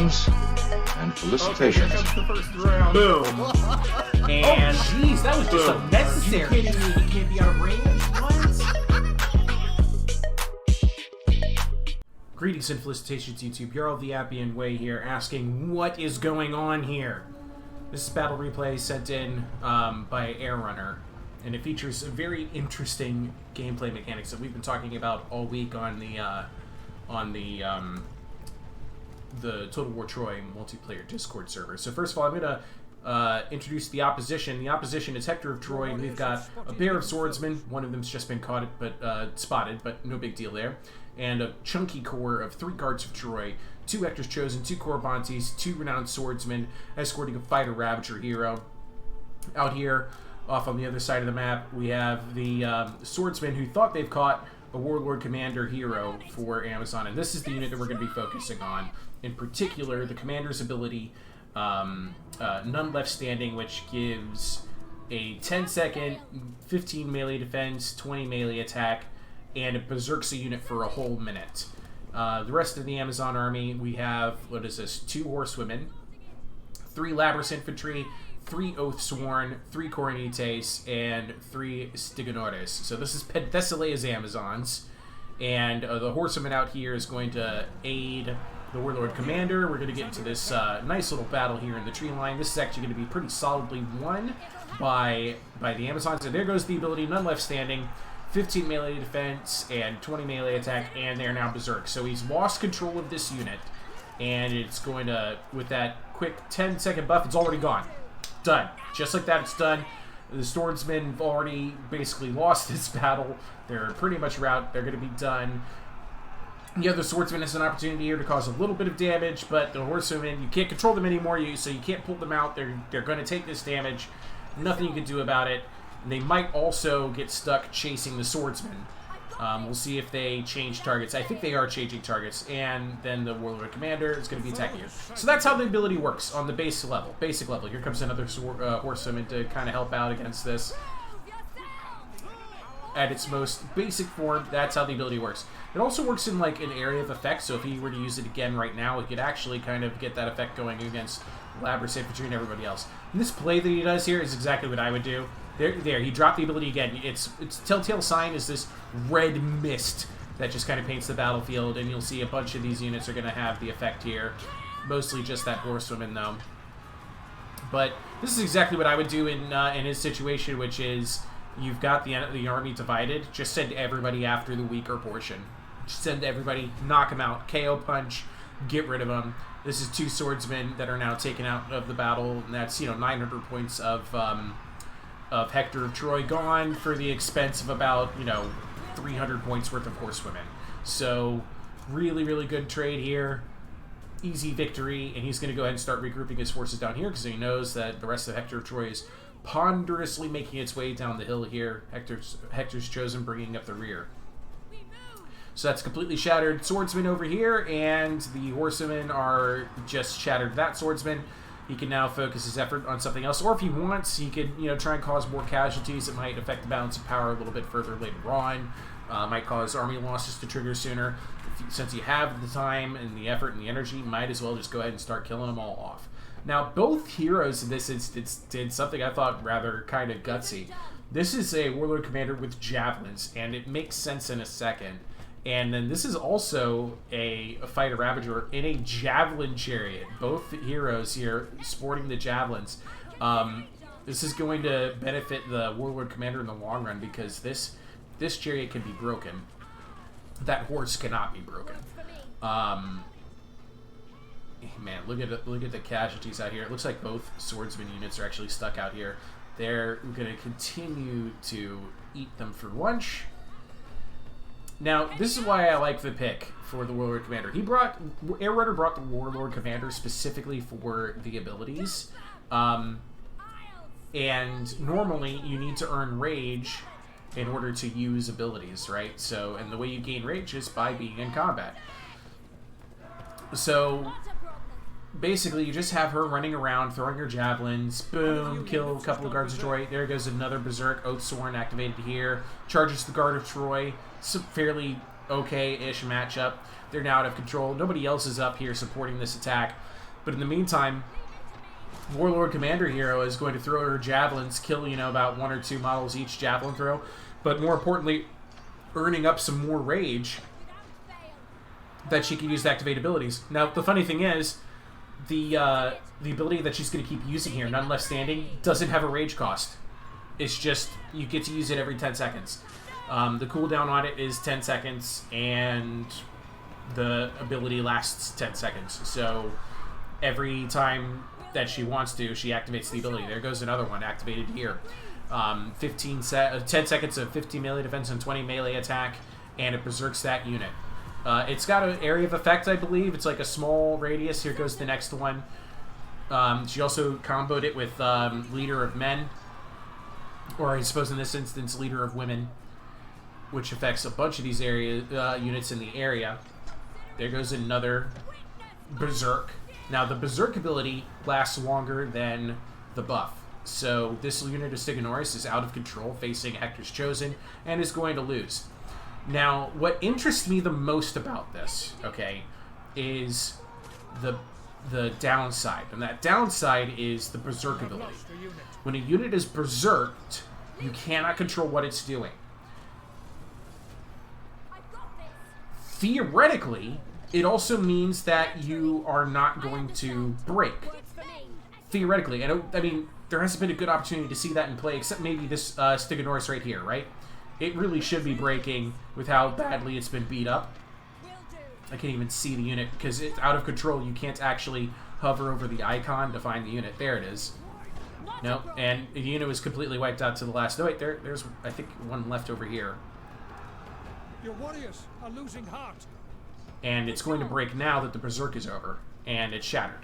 Greetings and felicitations. Okay, here comes the first round. Boom. And Jeez, that was just boom. unnecessary. You kidding me? You can't be out of range? What? Greetings and felicitations, YouTube. Jarl the Appian Way here, asking what is going on here. This is battle replay sent in by Air Runner, and it features a very interesting gameplay mechanics that we've been talking about all week on the Total War Troy multiplayer Discord server. So first of all, I'm going to introduce the opposition. The opposition is Hector of Troy, and we've got a pair of swordsmen. One of them's just been spotted, but no big deal there. And a chunky core of 3 guards of Troy, 2 Hector's Chosen, 2 Corabantes, 2 renowned swordsmen, escorting a fighter Ravager hero. Out here, off on the other side of the map, we have the swordsmen who thought they've caught a Warlord Commander hero for Amazon, and this is the unit that we're going to be focusing on. In particular, the Commander's ability, None Left Standing, which gives a 10-second, 15 melee defense, 20 melee attack, and a Berserk unit for a whole minute. The rest of the Amazon army, we have, 2 Horsewomen, 3 Labrys Infantry, 3 Oathsworn, 3 Coronites, and 3 Stigonores. So this is Penthesilea's Amazons, and the Horsewoman out here is going to aid the Warlord Commander. We're going to get into this nice little battle here in the tree line. This is actually going to be pretty solidly won by the Amazons. And there goes the ability, None Left Standing, 15 melee defense, and 20 melee attack, and they're now Berserk. So he's lost control of this unit, and it's going to, with that quick 10-second buff, it's already gone. Done. Just like that, it's done. The swordsmen have already basically lost this battle. They're pretty much out. They're going to be done. The other swordsman has an opportunity here to cause a little bit of damage, but the horsewomen, you can't control them anymore, so you can't pull them out. They're going to take this damage. Nothing you can do about it. And they might also get stuck chasing the swordsman. We'll see if they change targets. I think they are changing targets. And then the Warlord Commander is going to be attacking you. So that's how the ability works on the basic level. Here comes another horsewoman to kind of help out against this. At its most basic form, that's how the ability works. It also works in like an area of effect, so if he were to use it again right now, it could actually kind of get that effect going against Labrys Infantry and everybody else. And this play that he does here is exactly what I would do. There, he dropped the ability again. Its telltale sign is this red mist that just kind of paints the battlefield, and you'll see a bunch of these units are going to have the effect here. Mostly just that horsewoman, though. But this is exactly what I would do in his situation, which is you've got the army divided. Just send everybody after the weaker portion. Just send everybody, knock them out, KO punch, get rid of them. This is 2 swordsmen that are now taken out of the battle, and that's 900 points of Hector of Troy gone for the expense of about 300 points worth of horsewomen. So really, really good trade here. Easy victory, and he's going to go ahead and start regrouping his forces down here because he knows that the rest of Hector of Troy is ponderously making its way down the hill here. Hector's Chosen bringing up the rear. So that's completely shattered swordsman over here, and the horsemen are just shattered that swordsman. He can now focus his effort on something else, or if he wants, he could try and cause more casualties. It might affect the balance of power a little bit further later on. Might cause army losses to trigger sooner. Since you have the time and the effort and the energy, you might as well just go ahead and start killing them all off. Now, both heroes in this instance did something I thought rather kind of gutsy. This is a Warlord Commander with javelins, and it makes sense in a second. And then this is also a fighter Ravager in a javelin chariot. Both heroes here sporting the javelins. This is going to benefit the Warlord Commander in the long run because this chariot can be broken. That horse cannot be broken. Man, look at the casualties out here. It looks like both swordsman units are actually stuck out here. They're going to continue to eat them for lunch. Now, this is why I like the pick for the Warlord Commander. Air Runner brought the Warlord Commander specifically for the abilities. And normally, you need to earn Rage in order to use abilities, right? So, and the way you gain Rage is by being in combat. So, basically, you just have her running around, throwing her javelins, boom, kill a couple of guards of Troy. There goes another Berserk, Oathsworn activated here, charges the guard of Troy. Some fairly okay-ish matchup. They're now out of control. Nobody else is up here supporting this attack. But in the meantime, Warlord Commander Hero is going to throw her javelins, kill, about 1 or 2 models each javelin throw. But more importantly, earning up some more rage that she can use to activate abilities. Now, the funny thing is, the ability that she's going to keep using here, None Left Standing, doesn't have a rage cost. It's just, you get to use it every 10 seconds. The cooldown on it is 10 seconds, and the ability lasts 10 seconds. So, every time that she wants to, she activates the ability. There goes another one activated here. 10 seconds of 15 melee defense and 20 melee attack, and it berserks that unit. It's got an area of effect, I believe. It's like a small radius. Here goes the next one. She also comboed it with Leader of Men, or I suppose in this instance, Leader of Women, which affects a bunch of these units in the area. There goes another Berserk. Now, the Berserk ability lasts longer than the buff. So this unit of Stiganoris is out of control, facing Hector's Chosen, and is going to lose. Now, what interests me the most about this, okay, is the downside. And that downside is the Berserk ability. When a unit is berserked, you cannot control what it's doing. Theoretically, it also means that you are not going to break. Theoretically. And I mean, there hasn't been a good opportunity to see that in play, except maybe this Stiganoris right here, right? It really should be breaking with how badly it's been beat up. I can't even see the unit because it's out of control. You can't actually hover over the icon to find the unit. There it is. Nope. And the unit was completely wiped out to the last. No, wait, there's, I think, one left over here. Your warriors are losing heart. And it's going to break now that the Berserk is over. And it's shattered.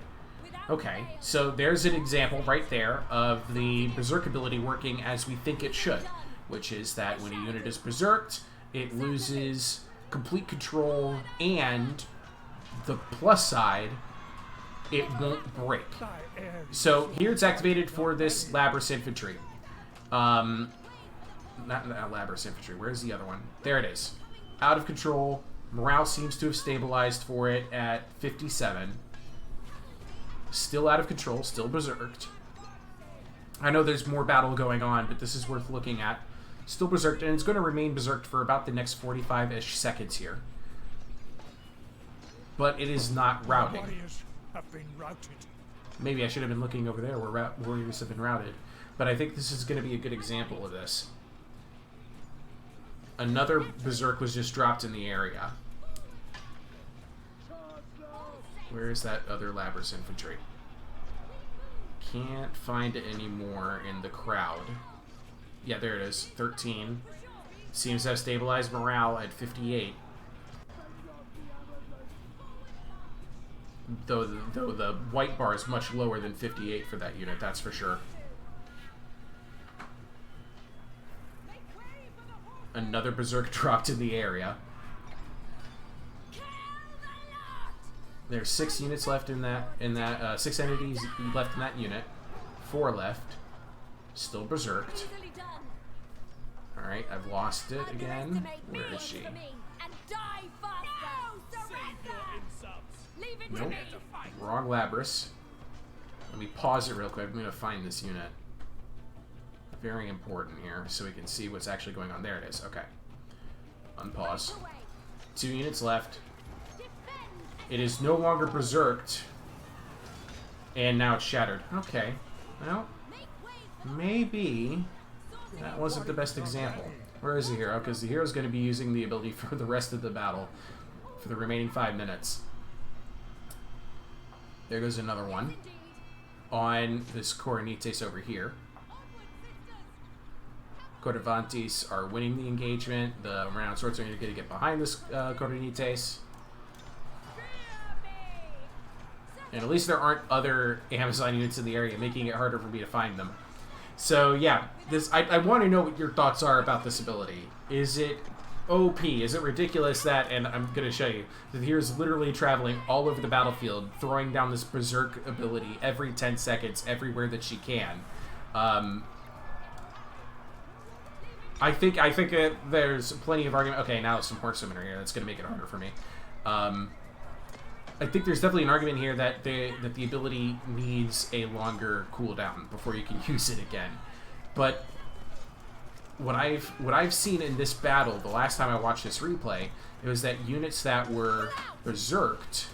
Okay, so there's an example right there of the Berserk ability working as we think it should. Which is that when a unit is berserked, it loses complete control, and the plus side, it won't break. So here it's activated for this Labrys Infantry. Not Labrys Infantry. Where's the other one? There it is. Out of control. Morale seems to have stabilized for it at 57. Still out of control. Still berserked. I know there's more battle going on, but this is worth looking at. Still berserked, and it's going to remain berserked for about the next 45-ish seconds here. But it is not routing. Maybe I should have been looking over there where warriors have been routed. But I think this is going to be a good example of this. Another Berserk was just dropped in the area. Where is that other Labrys Infantry? Can't find it anymore in the crowd. Yeah, there it is. 13. Seems to have stabilized morale at 58. Though the white bar is much lower than 58 for that unit, that's for sure. Another Berserk dropped in the area. There's 6 units left in that 6 entities left in that unit. 4 left. Still berserked. Alright, I've lost it again. Where is she? Nope. Wrong Labrys. Let me pause it real quick. I'm going to find this unit. Very important here, so we can see what's actually going on. There it is. Okay. Unpause. 2 units left. It is no longer berserked. And now it's shattered. Okay. Well, maybe that wasn't the best example. Where is the hero? Because the hero's going to be using the ability for the rest of the battle. For the remaining 5 minutes. There goes another one. On this Coronites over here. Cordovantes are winning the engagement. The renowned swords are going to get behind this Coronites. And at least there aren't other Amazon units in the area, making it harder for me to find them. So yeah, I want to know what your thoughts are about this ability. Is it OP? Is it ridiculous that, and I'm going to show you, that here's literally traveling all over the battlefield, throwing down this Berserk ability every 10 seconds, everywhere that she can. I think there's plenty of argument. Okay, now some horsewomen are here. That's going to make it harder for me. I think there's definitely an argument here that the ability needs a longer cooldown before you can use it again. But what I've seen in this battle, the last time I watched this replay, it was that units that were berserked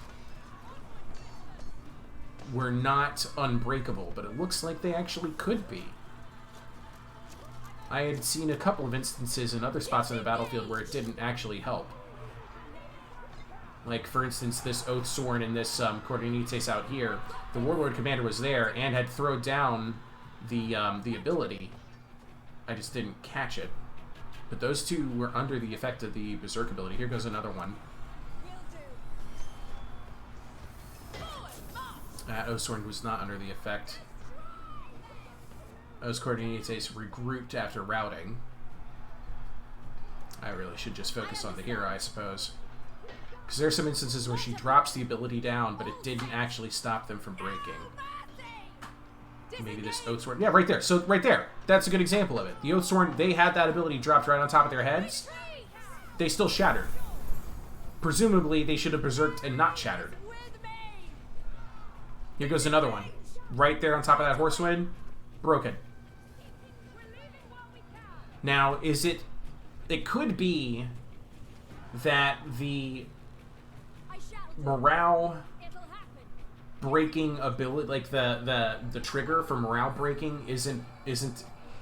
were not unbreakable, but it looks like they actually could be. I had seen a couple of instances in other spots in the battlefield where it didn't actually help. Like, for instance, this Oathsworn and this Coordinates out here, the Warlord Commander was there and had thrown down the ability. I just didn't catch it. But those two were under the effect of the Berserk ability. Here goes another one. Oathsworn was not under the effect. Those Coordinates regrouped after routing. I really should just focus on the hero, I suppose. Because there are some instances where she drops the ability down, but it didn't actually stop them from breaking. Maybe this Oathsworn. Yeah, right there. So, right there. That's a good example of it. The Oathsworn, they had that ability dropped right on top of their heads. They still shattered. Presumably, they should have berserked and not shattered. Here goes another one. Right there on top of that horsewind. Broken. Now, is it... It could be that the morale breaking ability, like the trigger for morale breaking isn't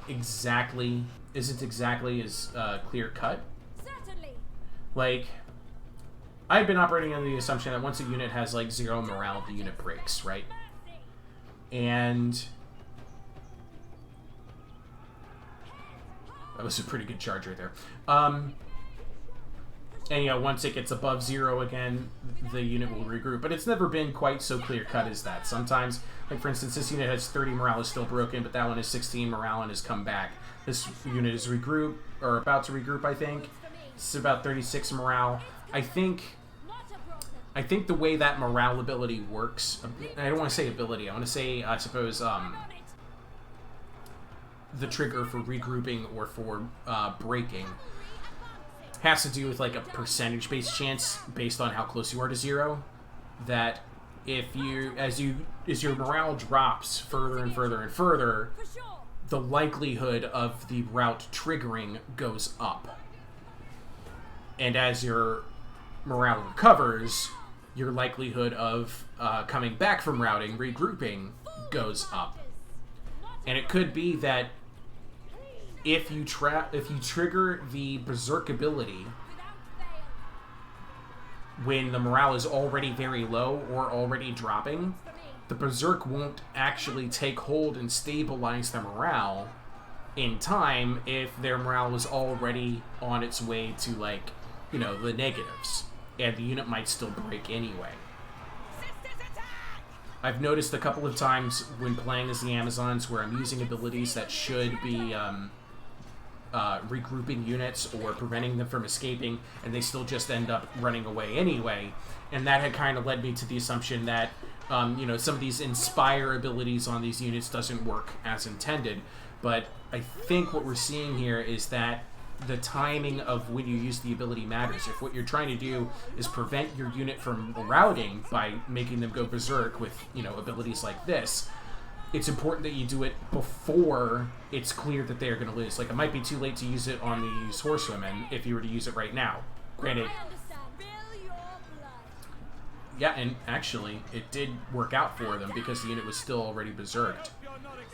exactly as clear cut. Like, I've been operating under the assumption that once a unit has like 0 morale, the unit breaks, right? And that was a pretty good charge right there. And, you know, once it gets above 0 again, the unit will regroup. But it's never been quite so clear-cut as that. Sometimes, like, for instance, this unit has 30 morale, is still broken, but that one is 16 morale and has come back. This unit is regrouped, or about to regroup, I think. It's about 36 morale. I think the way that morale ability works... I don't want to say ability. I want to say, I suppose, the trigger for regrouping or for breaking has to do with like a percentage-based chance based on how close you are to 0. That if you, as your morale drops further and further and further, the likelihood of the route triggering goes up. And as your morale recovers, your likelihood of coming back from routing, regrouping, goes up. And it could be that if you trigger the Berserk ability when the morale is already very low or already dropping, the Berserk won't actually take hold and stabilize their morale in time if their morale is already on its way to, like, you know, the negatives. And the unit might still break anyway. I've noticed a couple of times when playing as the Amazons where I'm using abilities that should be regrouping units or preventing them from escaping, and they still just end up running away anyway. And that had kind of led me to the assumption that, you know, some of these inspire abilities on these units doesn't work as intended. But I think what we're seeing here is that the timing of when you use the ability matters. If what you're trying to do is prevent your unit from routing by making them go berserk with, you know, abilities like this, it's important that you do it before it's clear that they're going to lose. Like, it might be too late to use it on these horsewomen if you were to use it right now. Granted, yeah, and actually, it did work out for them because the unit was still already berserked.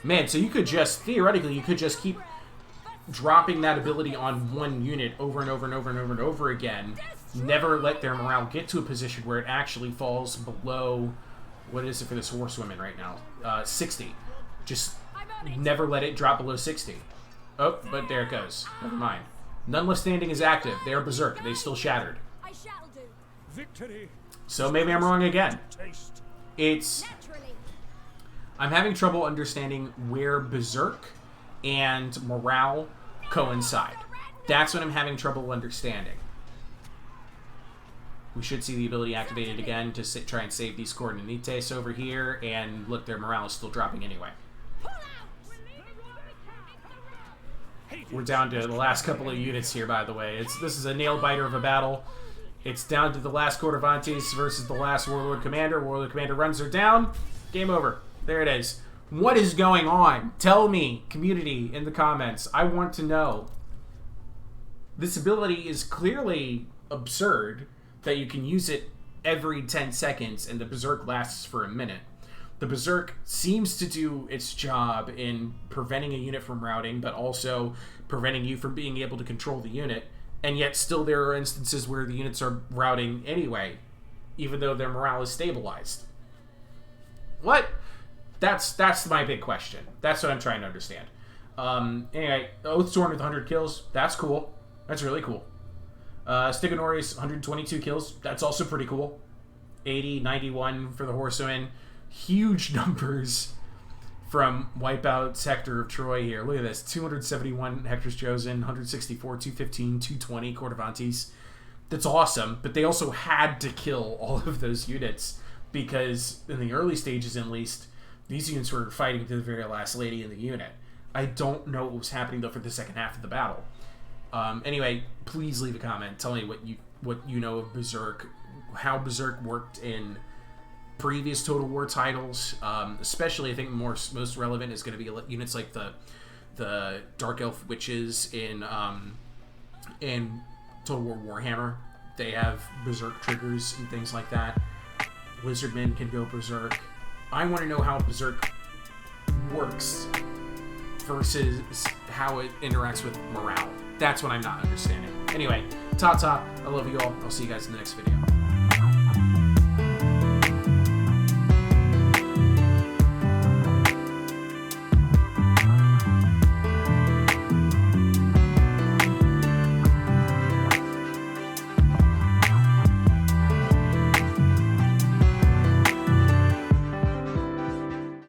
Man, so you could just, theoretically, you could just keep dropping that ability on one unit over and over and over and over and over again. Never let their morale get to a position where it actually falls below... What is it for this horsewoman right now? 60. Just never let it drop below 60. Oh, but there it goes. Never mind. Notwithstanding is active. They are berserk. They still shattered. So maybe I'm wrong again. It's... I'm having trouble understanding where berserk and morale coincide. That's what I'm having trouble understanding. We should see the ability activated again to try and save these Coordinates over here, and look, their morale is still dropping anyway. We're down to the last couple of units here, by the way. This is a nail-biter of a battle. It's down to the last Cordovantes versus the last Warlord Commander. Warlord Commander runs her down. Game over. There it is. What is going on? Tell me, community, in the comments. I want to know. This ability is clearly absurd that you can use it every 10 seconds and the Berserk lasts for a minute. The Berserk seems to do its job in preventing a unit from routing, but also preventing you from being able to control the unit, and yet still there are instances where the units are routing anyway, even though their morale is stabilized. What? That's my big question. That's what I'm trying to understand. Anyway, Oathsworn with 100 kills. That's cool. That's really cool. Stiganoris, 122 kills. That's also pretty cool. 80, 91 for the Horsewomen. Huge numbers from Wipeout's Hector of Troy here. Look at this. 271 Hector's Chosen, 164, 215, 220 Cordovantes. That's awesome, but they also had to kill all of those units because in the early stages, at least, these units were fighting to the very last lady in the unit. I don't know what was happening, though, for the second half of the battle. Anyway, please leave a comment. Tell me what you know of Berserk, how Berserk worked in previous Total War titles. Especially, I think most relevant is going to be units like the Dark Elf Witches in Total War Warhammer. They have Berserk triggers and things like that. Lizardmen can go Berserk. I want to know how Berserk works versus how it interacts with morale. That's what I'm not understanding. Anyway, ta-ta. I love you all. I'll see you guys in the next video.